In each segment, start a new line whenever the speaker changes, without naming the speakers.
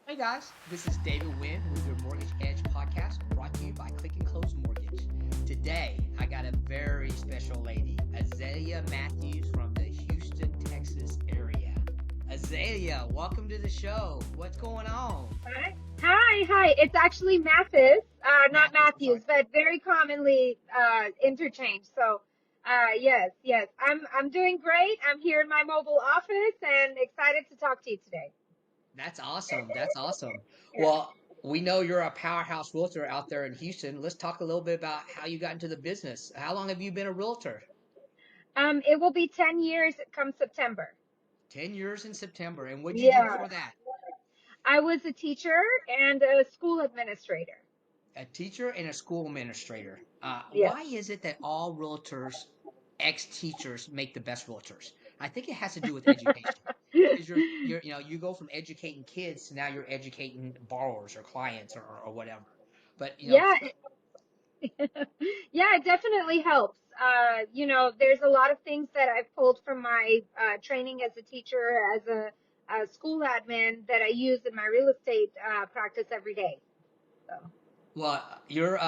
Hey guys, this is David Wynn with your Mortgage Edge podcast brought to you by Click and Close Mortgage. Today, I got a very special lady, Azalia Mathis from the Houston, Texas area. Azalia, welcome to the show. What's going on?
Hi. It's actually Mathis, not
Mathis, I'm sorry.
Matthews, but very commonly interchanged. So, yes. I'm doing great. I'm here in my mobile office and excited to talk to you today.
That's awesome. That's awesome.
Yeah.
Well, we know you're a powerhouse realtor out there in Houston. Let's talk a little bit about how you got into the business. How long have you been a realtor?
It will be 10 years come September.
10 years in September. And what'd you do
Yeah.
before that?
I was a teacher and a school administrator.
A teacher and a school administrator.
Yes.
Why is it that all realtors, ex-teachers, make the best realtors? I think it has to do with education because you go from educating kids to now you're educating borrowers or clients or whatever. But
Yeah, yeah, it definitely helps. There's a lot of things that I've pulled from my training as a teacher, as a school admin that I use in my real estate practice every day. So,
well, you're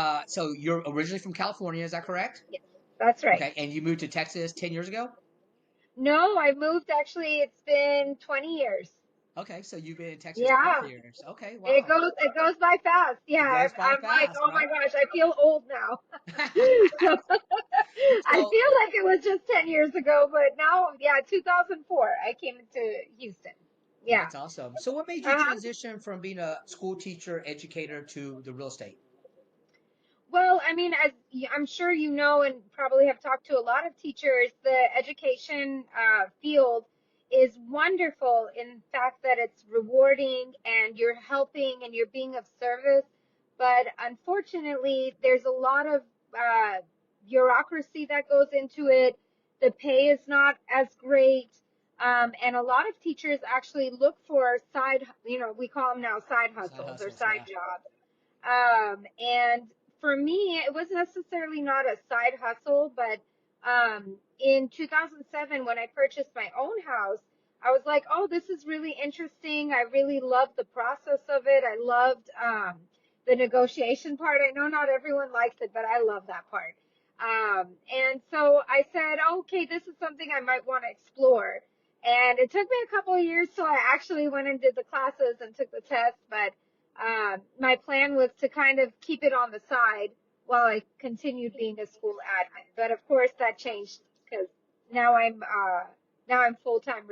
originally from California, is that correct?
yes, that's right.
Okay, and you moved to Texas 10 years ago?
No, I moved actually, it's been 20 years.
Okay, so you've been in Texas 12
Yeah,
years. Okay,
it
wow.
goes by fast. Yeah,
It goes by
I'm like,
fast,
oh my
right?
gosh, I feel old now. So, I
So
feel like it was just 10 years ago, but now, yeah, 2004, I came into Houston. Yeah.
that's awesome. So what made you
Uh-huh.
transition from being a school teacher, educator to the real estate?
Well, I mean, I'm sure you know, and probably have talked to a lot of teachers, the education field is wonderful in fact that it's rewarding and you're helping and you're being of service. But unfortunately, there's a lot of uh, bureaucracy that goes into it. The pay is not as great. And a lot of teachers actually look for we call them now side
Side
hustles or
hustles,
side
yeah.
jobs. And for me, it was necessarily not a side hustle, but in 2007, when I purchased my own house, I was like, oh, this is really interesting. I really loved the process of it. I loved the negotiation part. I know not everyone likes it, but I love that part. And so I said, okay, this is something I might want to explore. And it took me a couple of years till I actually went and did the classes and took the test, but my plan was to kind of keep it on the side while I continued being a school admin. But of course that changed because now I'm uh, now I'm
And
full time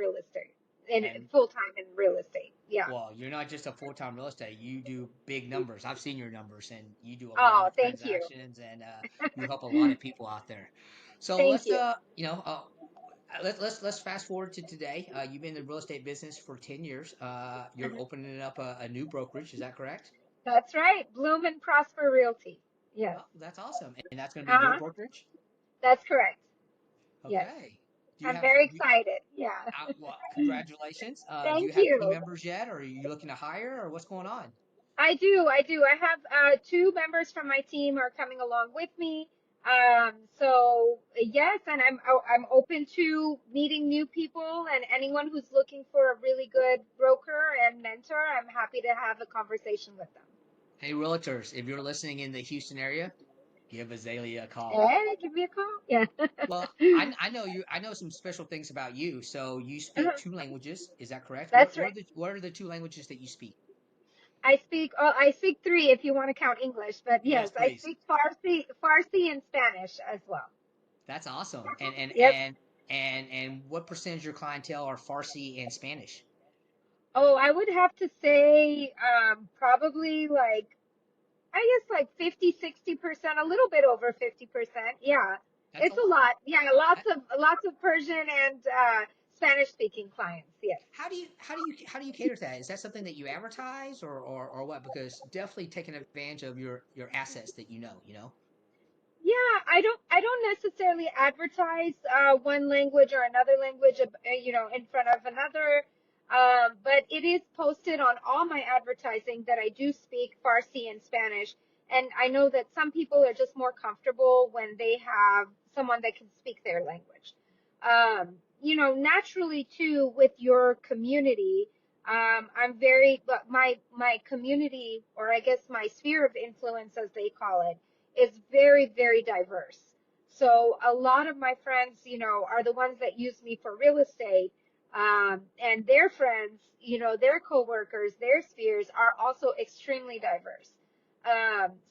in real estate. Yeah.
well, you're not just a full-time real estate. You do big numbers. I've seen your numbers, and you do a lot
Oh,
of
thank you.
transactions, and you help a lot of people out there. So
Thank
let's
you.
let's fast forward to today. You've been in the real estate business for 10 years. You're
Mhm.
opening up a new brokerage. Is that correct?
That's right. Bloom and Prosper Realty. Yes.
Oh, that's awesome. And that's going to be your
Uh-huh.
brokerage.
That's correct. Yes.
Okay. Do you
I'm
have
very
do you,
excited. Yeah.
well, congratulations. Do you
Thank
have team
you.
members yet, or are you looking to hire, or what's going on?
I do. I have two members from my team are coming along with me. So yes, and I'm open to meeting new people and anyone who's looking for a really good broker and mentor. I'm happy to have a conversation with them.
Hey, realtors, if you're listening in the Houston area, give Azalea a call.
Hey, give me a call. Yeah.
Well, I know you. I know some special things about you. So you speak
Uh-huh.
two languages. Is that correct?
That's right.
What are the two languages that you speak?
I speak three if you want to count English, but
Yes,
yes, I
please.
speak Farsi and Spanish as well.
That's awesome.
Yep.
And what percentage of your clientele are Farsi and Spanish?
Oh, I would have to say probably like I guess like 50, 60%, a little bit over 50%. Yeah.
That's a
It's a
lot.
lot. Yeah, lots of Persian and Spanish speaking clients. Yes.
How do you cater to that? Is that something that you advertise or what? Because definitely taking advantage of your assets that you know. You know.
Yeah, I don't necessarily advertise one language or another language, in front of another. But it is posted on all my advertising that I do speak Farsi and Spanish. And I know that some people are just more comfortable when they have someone that can speak their language. Naturally too, with your community, I'm very, but my community, or I guess my sphere of influence, as they call it, is very, very diverse. So a lot of my friends, are the ones that use me for real estate, and their friends, their coworkers, their spheres are also extremely diverse.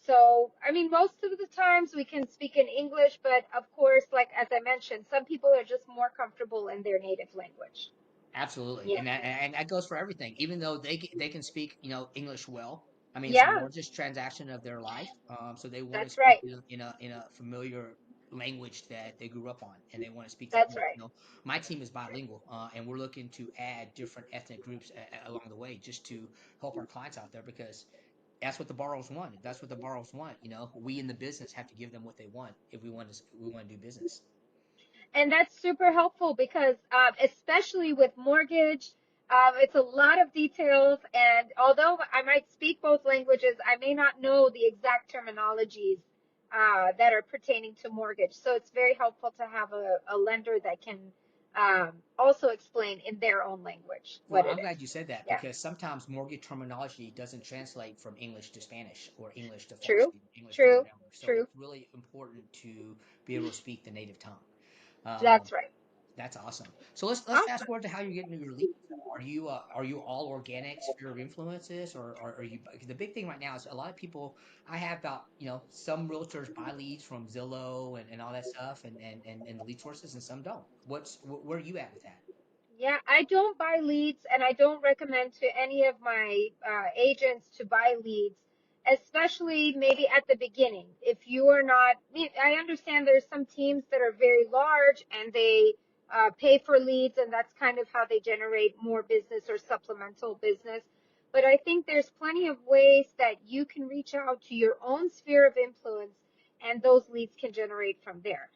So I mean, most of the times we can speak in English, but of course, like as I mentioned, some people are just more comfortable in their native language.
Absolutely,
Yeah,
and that goes for everything. Even though they can speak English well, I mean it's the
yeah,
largest transaction of their life. So they want to
that's
speak
right.
in a familiar language that they grew up on, and they want to speak that
That's
language.
right.
My team is bilingual, and we're looking to add different ethnic groups along the way just to help our clients out there because that's what the borrowers want. That's what the borrowers want. We in the business have to give them what they want if we want to do business.
And that's super helpful because, especially with mortgage, it's a lot of details. And although I might speak both languages, I may not know the exact terminologies that are pertaining to mortgage. So it's very helpful to have a lender that can also explain in their own language
Well,
what it
I'm
is.
glad you said that
Yeah,
because sometimes mortgage terminology doesn't translate from English to Spanish or English to
true,
Farsi, English to
true,
whatever. So
true.
it's really important to be able to speak the native tongue. Um,
That's right.
that's awesome. So let's fast
Awesome.
forward to how you're getting your leads. Are you all organic sphere of influences, or are you? Because the big thing right now is a lot of people. I have about some realtors buy leads from Zillow and all that stuff and lead sources, and some don't. Where are you at with that?
Yeah, I don't buy leads, and I don't recommend to any of my agents to buy leads, especially maybe at the beginning. If you are not, I understand there's some teams that are very large and they pay for leads, and that's kind of how they generate more business or supplemental business. But I think there's plenty of ways that you can reach out to your own sphere of influence, and those leads can generate from there.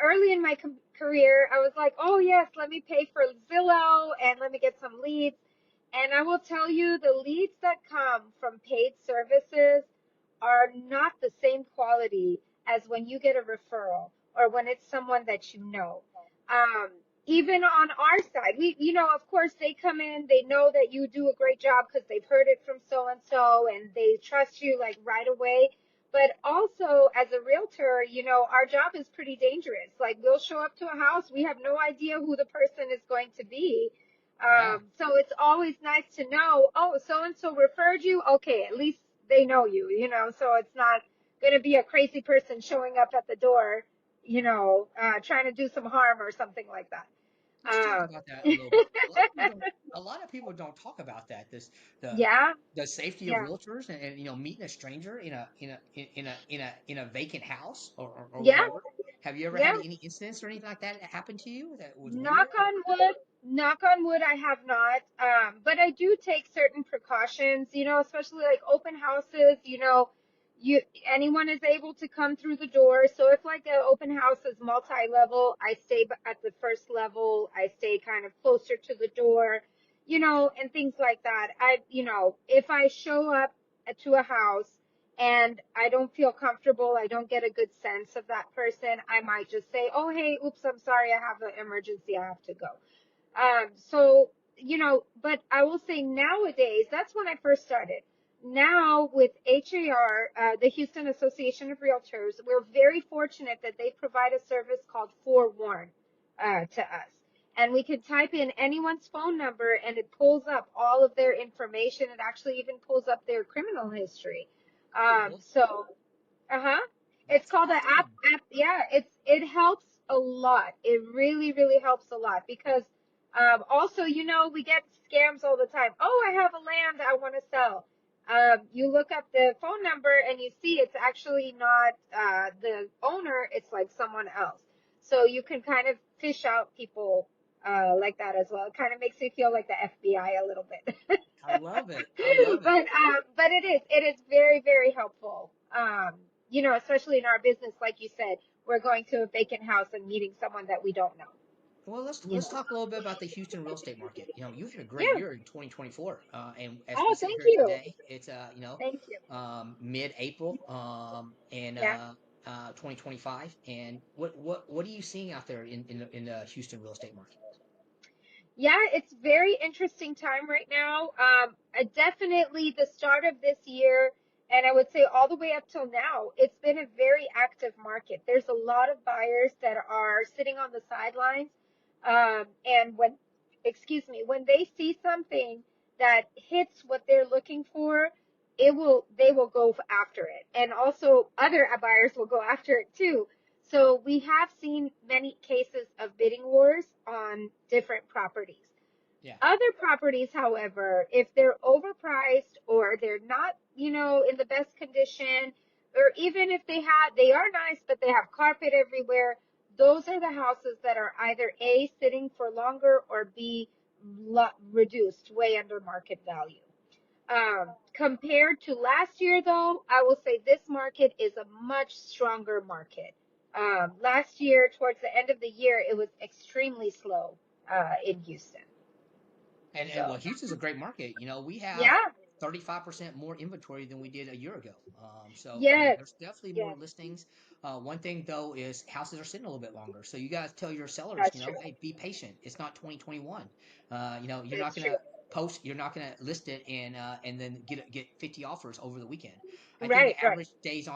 Early in my career, I was like, oh, yes, let me pay for Zillow and let me get some leads. And I will tell you, the leads that come from paid services are not the same quality as when you get a referral or when it's someone that you know. Um, Even on our side, of course, they come in, they know that you do a great job because they've heard it from so and so, and they trust you like right away. But also, as a realtor, our job is pretty dangerous. Like, we'll show up to a house, we have no idea who the person is going to be.
Yeah.
So it's always nice to know, oh, so and so referred you. Okay, at least they know you, so it's not going to be a crazy person showing up at the door, trying to do some harm or something like that.
Let's talk about that a
Um,
little bit. A lot of people don't talk about that. The
yeah,
the safety of
yeah,
realtors and meeting a stranger in a vacant house or
yeah,
whatever. Have you ever
yeah.
had any incidents or anything like that happen to you that was weird?
Knock on wood, knock on wood, I have not. But I do take certain precautions, especially like open houses, you anyone is able to come through the door. So if like an open house is multi-level, I stay at the first level. I stay kind of closer to the door, and things like that. If I show up to a house and I don't feel comfortable, I don't get a good sense of that person, I might just say, oh, hey, oops, I'm sorry, I have an emergency, I have to go. So, but I will say nowadays, that's when I first started. Now with HAR, the Houston Association of Realtors, we're very fortunate that they provide a service called Forewarn to us. And we can type in anyone's phone number and it pulls up all of their information. It actually even pulls up their criminal history.
Oh, really?
So uh-huh. It's
That's
called the
awesome.
yeah, it helps a lot. It really, really helps a lot because also, we get scams all the time. Oh, I have a land I want to sell. You look up the phone number and you see it's actually not the owner, it's like someone else. So you can kind of fish out people like that as well. It kind of makes you feel like the FBI a little bit.
I love it. I love it.
But it is very, very helpful. Especially in our business, like you said, we're going to a vacant house and meeting someone that we don't know.
Well,
You
let's
know.
talk a little bit about the Houston real estate market. You had a great
Yeah.
year in 2024, and as we
Oh,
sit
thank
here
you.
today, it's
Thank you.
mid-April, and
Yeah.
2025. And what are you seeing out there in the Houston real estate market?
Yeah, it's very interesting time right now. Definitely the start of this year, and I would say all the way up till now, it's been a very active market. There's a lot of buyers that are sitting on the sidelines, and excuse me, when they see something that hits what they're looking for, they will go after it, and also other buyers will go after it too. So we have seen many cases of bidding wars on different properties.
Yeah.
Other properties, however, if they're overpriced or they're not, in the best condition, or even if they are nice, but they have carpet everywhere, those are the houses that are either A, sitting for longer, or B, reduced way under market value. Compared to last year, though, I will say this market is a much stronger market. Last year, towards the end of the year, it was extremely slow in Houston.
And well,
So,
Houston's a great market. We have
yeah,
35% more inventory than we did a year ago. So I mean,
yes,
there's definitely more
yes,
listings. One thing though is houses are sitting a little bit longer. So you guys tell your sellers,
that's true.
hey, be patient. It's not 2021. You're not
That's
gonna
true.
you're not gonna list it and then get 50 offers over the weekend. I think
Right,
the
right.
average days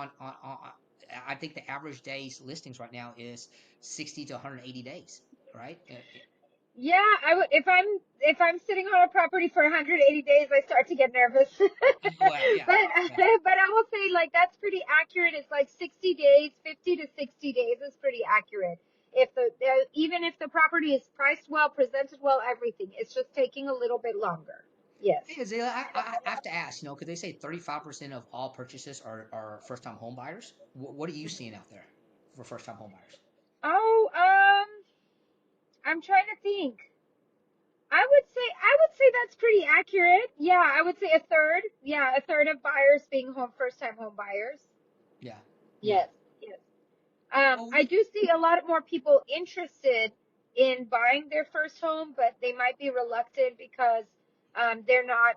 I think the average days listings right now is 60 to 180 days, right?
Yeah, I would if I'm sitting on a property for 180 days, I start to get nervous.
Well, yeah,
But
yeah.
but I will say like that's pretty accurate. It's like 60 days, 50 to 60 days is pretty accurate. If even if the property is priced well, presented well, everything, it's just taking a little bit longer. Yes.
Hey, Azalea, I have to ask, because they say 35% of all purchases are first-time home buyers. What are you seeing out there for first-time home buyers?
Oh, I'm trying to think. I would say that's pretty accurate. Yeah, I would say a third. Yeah, a third of buyers being first time home buyers.
Yeah, yeah.
Yes, yes.
Well,
I do see a lot more people interested in buying their first home, but they might be reluctant because they're not,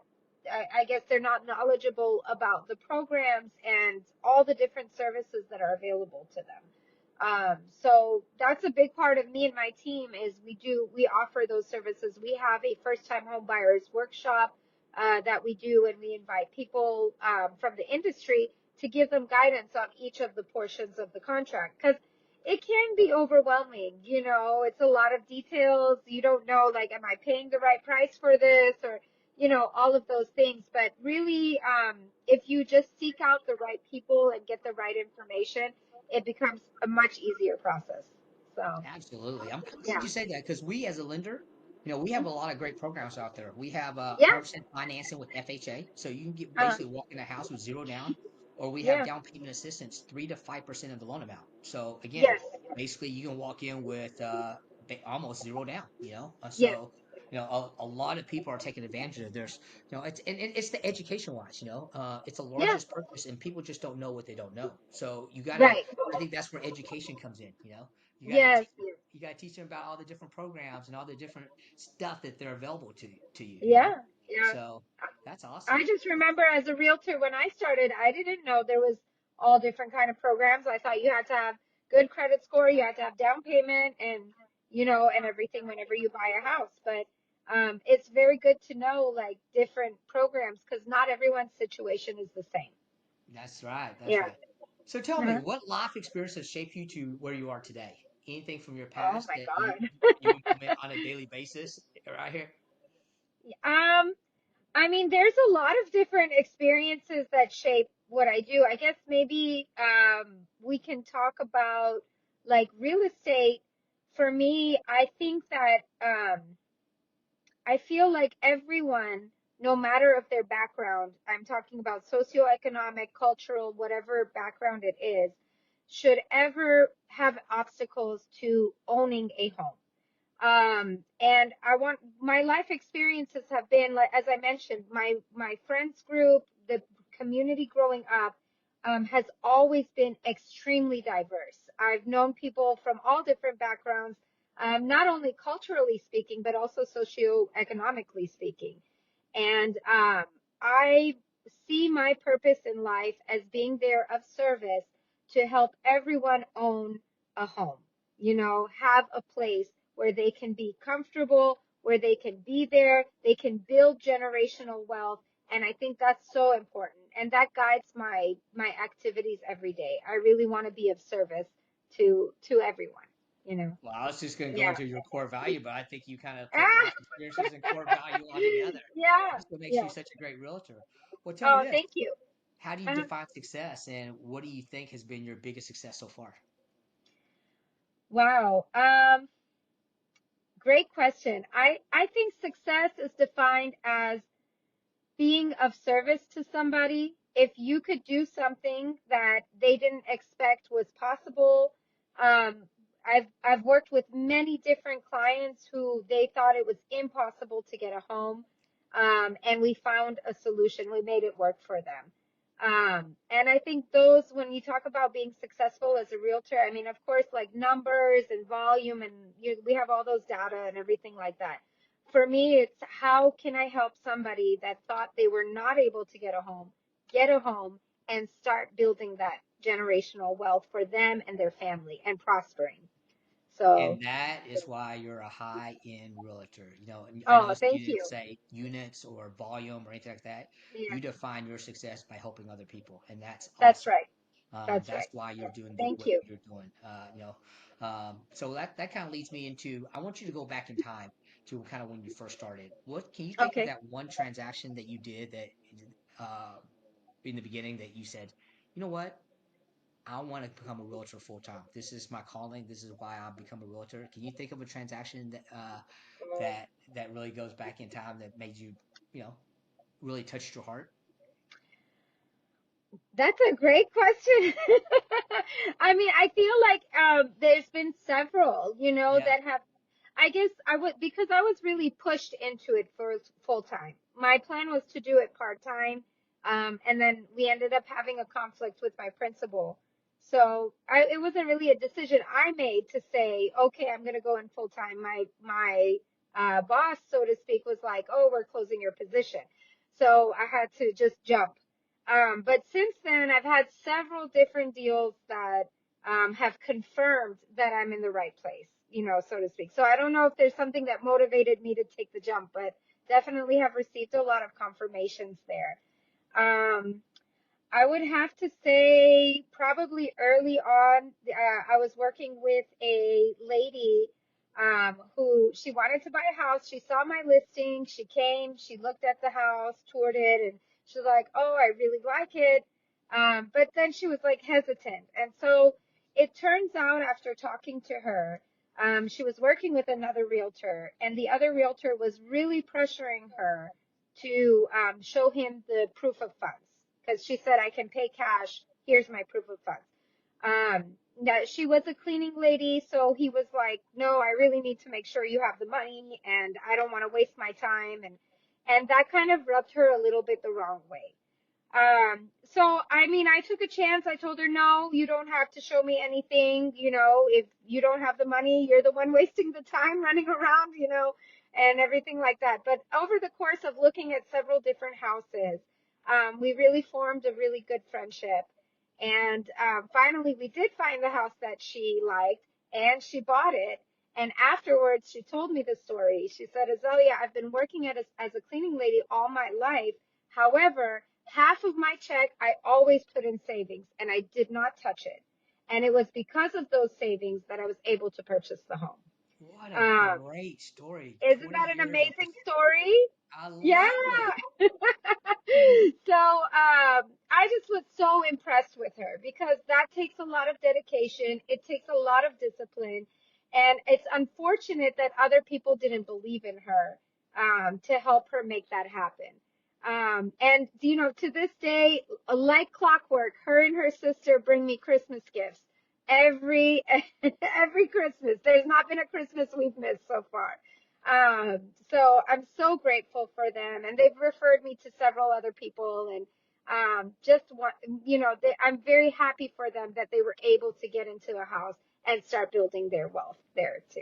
I guess they're not knowledgeable about the programs and all the different services that are available to them. So that's a big part of me and my team is we offer those services. We have a first time home buyers workshop that we do, and we invite people from the industry to give them guidance on each of the portions of the contract because it can be overwhelming. It's a lot of details. You don't know, like, am I paying the right price for this, or all of those things. But really, if you just seek out the right people and get the right information, it becomes a much easier process. So,
absolutely. I'm glad
yeah.
you say that because we as a lender, we have a lot of great programs out there. We have
Yeah.
100% financing with FHA, so you can get
Uh,
basically walk in a house with zero down, or we have
yeah.
down payment assistance, 3 to 5% of the loan amount. So again,
Yes.
basically you can walk in with almost zero down.
Yes.
So a lot of people are taking advantage of this. It's the education wise. It's the
Yeah.
largest purchase, and people just don't know what they don't know. So you gotta.
Right.
I think that's where education comes in. You got to
Yes.
teach you got to teach them about all the different programs and all the different stuff that they're available to you.
Yeah. Yeah.
So that's awesome.
I just remember as a realtor when I started, I didn't know there was all different kind of programs. I thought you had to have good credit score, you had to have down payment and and everything whenever you buy a house. But it's very good to know like different programs because not everyone's situation is the same.
That's right. That's
Yeah.
right. So tell me,
Uh-huh.
what life experience has shaped you to where you are today? Anything from your
Oh
past
my
that you
God.
implement on a daily basis right here?
um, I mean, there's a lot of different experiences that shape what I do. I guess maybe we can talk about like real estate. For me, I think that I feel like everyone, no matter of their background, I'm talking about socioeconomic, cultural, whatever background it is, should ever have obstacles to owning a home. And I want my life experiences have been like, as I mentioned, my friends group, the community growing up, has always been extremely diverse. I've known people from all different backgrounds, not only culturally speaking, but also socioeconomically speaking. And I see my purpose in life as being there of service to help everyone own a home, have a place where they can be comfortable, where they can be there, they can build generational wealth. And I think that's so important. And that guides my activities every day. I really want to be of service to everyone, you know.
Well, I was just going to go
Yeah.
into your core value, but I think you kind of put
Ah,
life experiences and core value all together.
yeah.
That's what makes
Yeah.
you such a great realtor. Well, tell me
Oh,
this.
thank you.
How do you
Uh,
define success, and what do you think has been your biggest success so far?
wow. Great question. I think success is defined as being of service to somebody. If you could do something that they didn't expect was possible. um, I've worked with many different clients who they thought it was impossible to get a home, and we found a solution. We made it work for them. And I think those, when you talk about being successful as a realtor, I mean, of course, like numbers and volume, and we have all those data and everything like that. For me, it's how can I help somebody that thought they were not able to get a home, and start building that generational wealth for them and their family and prospering. So,
And that is why you're a high-end realtor. And I
oh,
noticed you
thank
didn't
you.
say units or volume or anything like that.
Yeah,
You define your success by helping other people, and that's
that's
awesome.
right. That's
That's
right.
why you're doing
Thank
what
you.
you're doing. So that kind of leads me into, I want you to go back in time to kind of when you first started. What can you think of
Okay.
that one transaction that you did that uh, in the beginning that you said, you know what? I want to become a realtor full time. This is my calling. This is why I've become a realtor. Can you think of a transaction that really goes back in time that made you, you know, really touched your heart?
That's a great question. I mean, I feel like there's been several,
Yeah.
that have. I guess I would, because I was really pushed into it for full time. My plan was to do it part time, and then we ended up having a conflict with my principal. So it wasn't really a decision I made to say, okay, I'm going to go in full time. My boss, so to speak, was like, oh, we're closing your position. So I had to just jump. But since then, I've had several different deals that have confirmed that I'm in the right place, so to speak. So I don't know if there's something that motivated me to take the jump, but definitely have received a lot of confirmations there. Um, I would have to say probably early on, I was working with a lady who she wanted to buy a house. She saw my listing. She came, she looked at the house, toured it, and she's like, oh, I really like it. But then she was like hesitant. And so it turns out after talking to her, she was working with another realtor, and the other realtor was really pressuring her to show him the proof of funds, because she said, I can pay cash. Here's my proof of funds. That she was a cleaning lady, so he was like, no, I really need to make sure you have the money, and I don't want to waste my time. And that kind of rubbed her a little bit the wrong way. So I mean, I took a chance. I told her, no, you don't have to show me anything. If you don't have the money, you're the one wasting the time running around, and everything like that. But over the course of looking at several different houses, we really formed a really good friendship. And finally, we did find the house that she liked, and she bought it. And afterwards, she told me the story. She said, Azalia, I've been working as a cleaning lady all my life. However, half of my check I always put in savings, and I did not touch it. And it was because of those savings that I was able to purchase the home.
What a
Um,
great story.
isn't
20
that an
years of
amazing story?
I
Yeah.
love it.
So I just was so impressed with her, because that takes a lot of dedication. It takes a lot of discipline. And it's unfortunate that other people didn't believe in her to help her make that happen. And, to this day, like clockwork, her and her sister bring me Christmas gifts every every Christmas. There's not been a Christmas we've missed so far. Um, so I'm so grateful for them, and they've referred me to several other people, and just want, I'm very happy for them that they were able to get into a house and start building their wealth there too.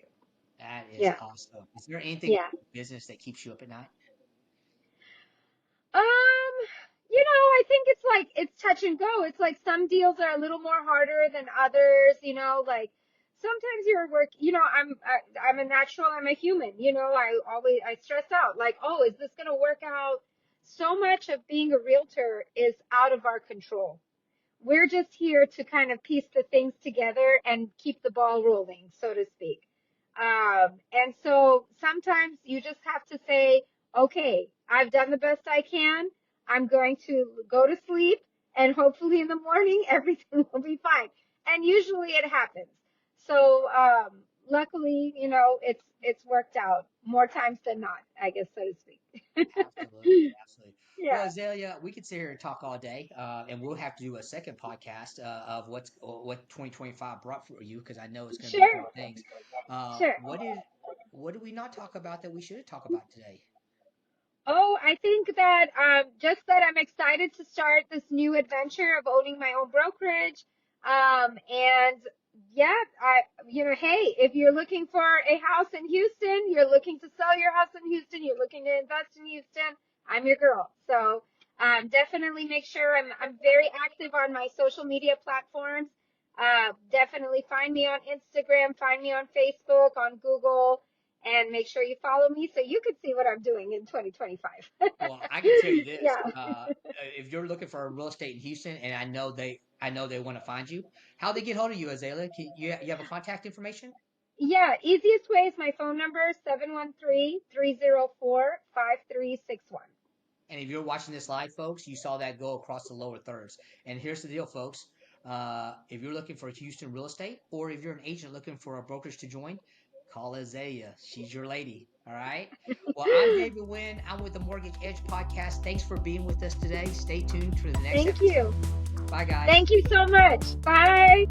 That is
Yeah,
awesome. Is there anything
yeah.
in business that keeps you up at night?
Um, I think it's like it's touch and go. It's like some deals are a little more harder than others, like sometimes your work, I'm a natural, I'm a human, I stress out like, oh, is this going to work out? So much of being a realtor is out of our control. We're just here to kind of piece the things together and keep the ball rolling, so to speak. And so sometimes you just have to say, okay, I've done the best I can. I'm going to go to sleep, and hopefully in the morning everything will be fine. And usually it happens. So luckily, it's worked out more times than not, I guess, so to speak.
Absolutely, absolutely. Well,
Yeah,
Azalea, we could sit here and talk all day, and we'll have to do a second podcast of what 2025 brought for you, because I know it's going to be
sure,
great things.
sure.
What did we not talk about that we should talk about today?
Oh, I think that just that I'm excited to start this new adventure of owning my own brokerage. And yeah, hey, if you're looking for a house in Houston, you're looking to sell your house in Houston, you're looking to invest in Houston, I'm your girl. So definitely make sure I'm very active on my social media platforms. Definitely find me on Instagram, find me on Facebook, on Google, and make sure you follow me so you can see what I'm doing in 2025.
Well, I can tell you this:
Yeah.
if you're looking for a real estate in Houston, and I know they want to find you, how they get hold of you, Azalea? You have a contact information?
Yeah, easiest way is my phone number, 713-304-5361.
And if you're watching this live, folks, you saw that go across the lower thirds. And here's the deal, folks. If you're looking for Houston real estate, or if you're an agent looking for a brokerage to join, call Azalea. She's your lady. All right. Well, I'm David Wynn. I'm with the Mortgage Edge podcast. Thanks for being with us today. Stay tuned for the next
Thank
episode.
you.
Bye, guys.
Thank you so much. Bye.